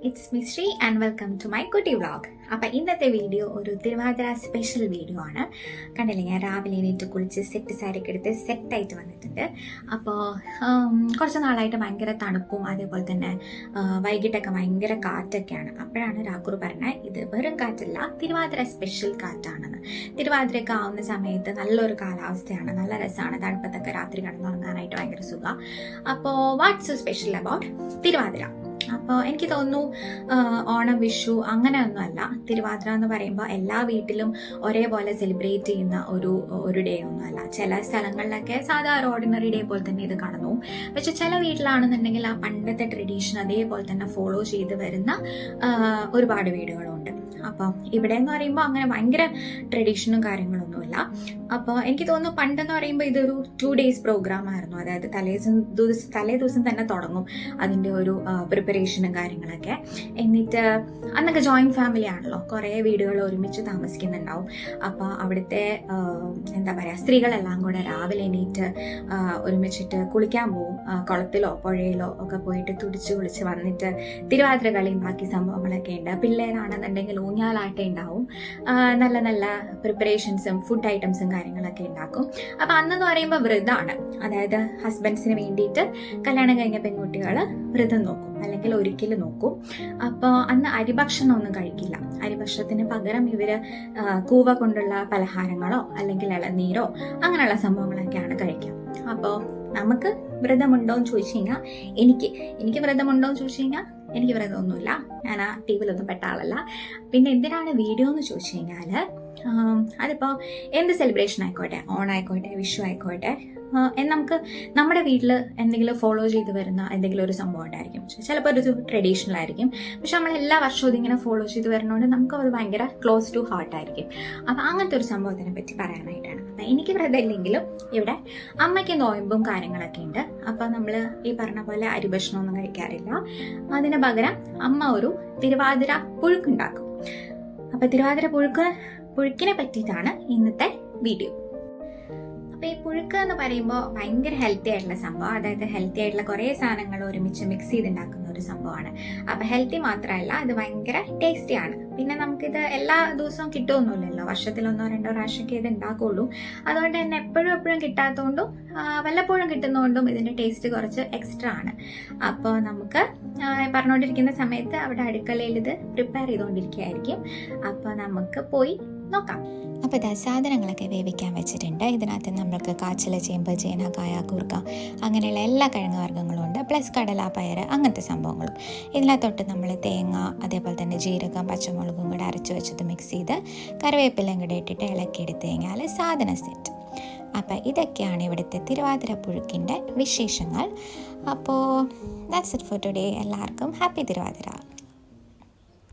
It's me Sri and welcome to my Kuti vlog. അപ്പോൾ ഇന്നത്തെ video ഒരു Thiruvathira special video ആണ്. കണ്ടില്ലേ, ഞാൻ രാവിലെ എണീറ്റ് കുളിച്ച് സെറ്റ് സാരിയൊക്കെ എടുത്ത് സെറ്റായിട്ട് വന്നിട്ടുണ്ട്. അപ്പോൾ കുറച്ച് നാളായിട്ട് ഭയങ്കര തണുപ്പും അതേപോലെ തന്നെ വൈകിട്ടൊക്കെ ഭയങ്കര കാറ്റൊക്കെയാണ്. അപ്പോഴാണ് രാക്കുറു പറഞ്ഞത് ഇത് വെറും കാറ്റല്ല, തിരുവാതിര സ്പെഷ്യൽ കാറ്റാണെന്ന്. തിരുവാതിരയൊക്കെ ആവുന്ന സമയത്ത് നല്ലൊരു കാലാവസ്ഥയാണ്, നല്ല രസമാണ്, തണുപ്പത്തൊക്കെ രാത്രി കിടന്നുറങ്ങാനായിട്ട് ഭയങ്കര സുഖമാണ്. അപ്പോൾ വാട്ട്സ് സ്പെഷ്യൽ അബൌട്ട് തിരുവാതിര? അപ്പോൾ എനിക്ക് തോന്നുന്നു ഓണം, വിഷു അങ്ങനെയൊന്നുമല്ല. തിരുവാതിര എന്ന് പറയുമ്പോൾ എല്ലാ വീട്ടിലും ഒരേപോലെ സെലിബ്രേറ്റ് ചെയ്യുന്ന ഒരു ഡേ ഒന്നുമല്ല. ചില സ്ഥലങ്ങളിലൊക്കെ സാധാരണ ഓർഡിനറി ഡേ പോലെ തന്നെ ഇത് കടന്നു. പക്ഷെ ചില വീട്ടിലാണെന്നുണ്ടെങ്കിൽ ആ പണ്ടത്തെ ട്രഡീഷൻ അതേപോലെ തന്നെ ഫോളോ ചെയ്ത് വരുന്ന ഒരുപാട് വീടുകളുണ്ട്. അപ്പം ഇവിടെ എന്ന് പറയുമ്പോൾ അങ്ങനെ ഭയങ്കര ട്രഡീഷനും കാര്യങ്ങളൊന്നുമില്ല. അപ്പോൾ എനിക്ക് തോന്നുന്നു പണ്ടെന്ന് പറയുമ്പോൾ ഇതൊരു 2 days പ്രോഗ്രാം ആയിരുന്നു. അതായത് തലേ ദിവസം തന്നെ തുടങ്ങും അതിൻ്റെ ഒരു പ്രിപ്പറേഷനും കാര്യങ്ങളൊക്കെ. എന്നിട്ട് അന്നൊക്കെ ജോയിന്റ് ഫാമിലി ആണല്ലോ, കുറേ വീടുകൾ ഒരുമിച്ച് താമസിക്കുന്നുണ്ടാവും. അപ്പോൾ അവിടുത്തെ എന്താ പറയുക, സ്ത്രീകളെല്ലാം കൂടെ രാവിലെ എണീറ്റ് ഒരുമിച്ചിട്ട് കുളിക്കാൻ പോവും. കുളത്തിലോ പുഴയിലോ ഒക്കെ പോയിട്ട് തുടിച്ച് കുളിച്ച് വന്നിട്ട് തിരുവാതിര കളിയും ബാക്കി സംഭവങ്ങളൊക്കെ ഉണ്ട്. പിള്ളേരാണെന്നുണ്ടെങ്കിൽ ഊഞ്ഞാലാട്ടം ഉണ്ടാവും, നല്ല നല്ല പ്രിപ്പറേഷൻസും ഫുഡ് ഐറ്റംസും കാര്യങ്ങളൊക്കെ ഉണ്ടാക്കും. അപ്പം അന്നെന്ന് പറയുമ്പോൾ വ്രതമാണ്. അതായത് ഹസ്ബൻഡ്സിന് വേണ്ടിയിട്ട് കല്യാണം കഴിഞ്ഞ പെൺകുട്ടികൾ വ്രതം നോക്കും, അല്ലെങ്കിൽ ഒരിക്കലും നോക്കും. അപ്പോൾ അന്ന് അരിഭക്ഷണം ഒന്നും കഴിക്കില്ല. അരിഭക്ഷണത്തിന് പകരം ഇവര് കൂവ കൊണ്ടുള്ള പലഹാരങ്ങളോ അല്ലെങ്കിൽ ഇളനീരോ അങ്ങനെയുള്ള സംഭവങ്ങളൊക്കെയാണ് കഴിക്കുക. അപ്പോൾ നമുക്ക് വ്രതമുണ്ടോ എന്ന് ചോദിച്ചു കഴിഞ്ഞാൽ എനിക്ക് വ്രതമുണ്ടോ എന്ന് ചോദിച്ചു കഴിഞ്ഞാൽ എനിക്ക് വ്രതമൊന്നുമില്ല. ഞാൻ ആ ടീമിലൊന്നും പെട്ട ആളല്ല. പിന്നെ എന്തിനാണ് വീഡിയോ എന്ന് ചോദിച്ചു കഴിഞ്ഞാൽ, അതിപ്പോൾ എന്ത് സെലിബ്രേഷൻ ആയിക്കോട്ടെ, ഓണായിക്കോട്ടെ, വിഷു ആയിക്കോട്ടെ, നമുക്ക് നമ്മുടെ വീട്ടിൽ എന്തെങ്കിലും ഫോളോ ചെയ്ത് വരുന്ന എന്തെങ്കിലും ഒരു സംഭവം ഉണ്ടായിരിക്കും. ചിലപ്പോൾ ഒരു ട്രഡീഷണൽ ആയിരിക്കും, പക്ഷെ നമ്മൾ എല്ലാ വർഷവും ഇതിങ്ങനെ ഫോളോ ചെയ്ത് വരുന്നതുകൊണ്ട് നമുക്ക് അത് ഭയങ്കര ക്ലോസ് ടു ഹാർട്ട് ആയിരിക്കും. അപ്പം അങ്ങനത്തെ ഒരു സംഭവത്തിനെ പറ്റി പറയാനായിട്ടാണ്. അപ്പം എനിക്ക് വ്രതമില്ലെങ്കിലും ഇവിടെ അമ്മയ്ക്ക് നോയമ്പും കാര്യങ്ങളൊക്കെ ഉണ്ട്. അപ്പം നമ്മൾ ഈ പറഞ്ഞ പോലെ അരിഭക്ഷണമൊന്നും കഴിക്കാറില്ല. അതിന് പകരം അമ്മ ഒരു തിരുവാതിര പുഴുക്കുണ്ടാക്കും. അപ്പം തിരുവാതിര പുഴുക്കിനെ പറ്റിയിട്ടാണ് ഇന്നത്തെ വീഡിയോ. അപ്പോൾ ഈ പുഴുക്ക് എന്ന് പറയുമ്പോൾ ഭയങ്കര ഹെൽത്തി ആയിട്ടുള്ള സംഭവം. അതായത് ഹെൽത്തി ആയിട്ടുള്ള കുറേ സാധനങ്ങൾ ഒരുമിച്ച് മിക്സ് ചെയ്തുണ്ടാക്കുന്ന ഒരു സംഭവമാണ്. അപ്പോൾ ഹെൽത്തി മാത്രമല്ല, ഇത് ഭയങ്കര ടേസ്റ്റിയാണ്. പിന്നെ നമുക്കിത് എല്ലാ ദിവസവും കിട്ടുമൊന്നുമില്ലല്ലോ, വർഷത്തിലൊന്നോ രണ്ടോ പ്രാവശ്യമൊക്കെ ഇത് ഉണ്ടാക്കുള്ളൂ. അതുകൊണ്ട് തന്നെ എപ്പോഴും കിട്ടാത്തതുകൊണ്ടും വല്ലപ്പോഴും കിട്ടുന്നതുകൊണ്ടും ഇതിൻ്റെ ടേസ്റ്റ് കുറച്ച് എക്സ്ട്രാ ആണ്. അപ്പോൾ നമുക്ക് പറഞ്ഞുകൊണ്ടിരിക്കുന്ന സമയത്ത് അവിടെ അടുക്കളയിൽ ഇത് പ്രിപ്പയർ ചെയ്തുകൊണ്ടിരിക്കുകയായിരിക്കും. അപ്പോൾ നമുക്ക് പോയി നോക്കാം. അപ്പോൾ ഇതാ സാധനങ്ങളൊക്കെ വേവിക്കാൻ വെച്ചിട്ടുണ്ട്. ഇതിനകത്ത് നമ്മൾക്ക് കാച്ചില, ചേമ്പ്, ചേന, കായ, കൂർക്ക അങ്ങനെയുള്ള എല്ലാ കിഴങ്ങ് വർഗ്ഗങ്ങളും ഉണ്ട്, പ്ലസ് കടല, പയർ അങ്ങനത്തെ സംഭവങ്ങളും. ഇതിനകത്തോട്ട് നമ്മൾ തേങ്ങ അതേപോലെ തന്നെ ജീരകം, പച്ചമുളകും കൂടെ അരച്ച് വെച്ചത് മിക്സ് ചെയ്ത് കറിവേപ്പിലയും കൂടെ ഇട്ടിട്ട് ഇളക്കി എടുത്തു കഴിഞ്ഞാൽ സാധനം സെറ്റ്. അപ്പോൾ ഇതൊക്കെയാണ് ഇവിടുത്തെ തിരുവാതിര പുഴുക്കിൻ്റെ വിശേഷങ്ങൾ. അപ്പോൾ ദാറ്റ്സ് ഇറ്റ് ഫോർ ടുഡേ. എല്ലാവർക്കും ഹാപ്പി തിരുവാതിര.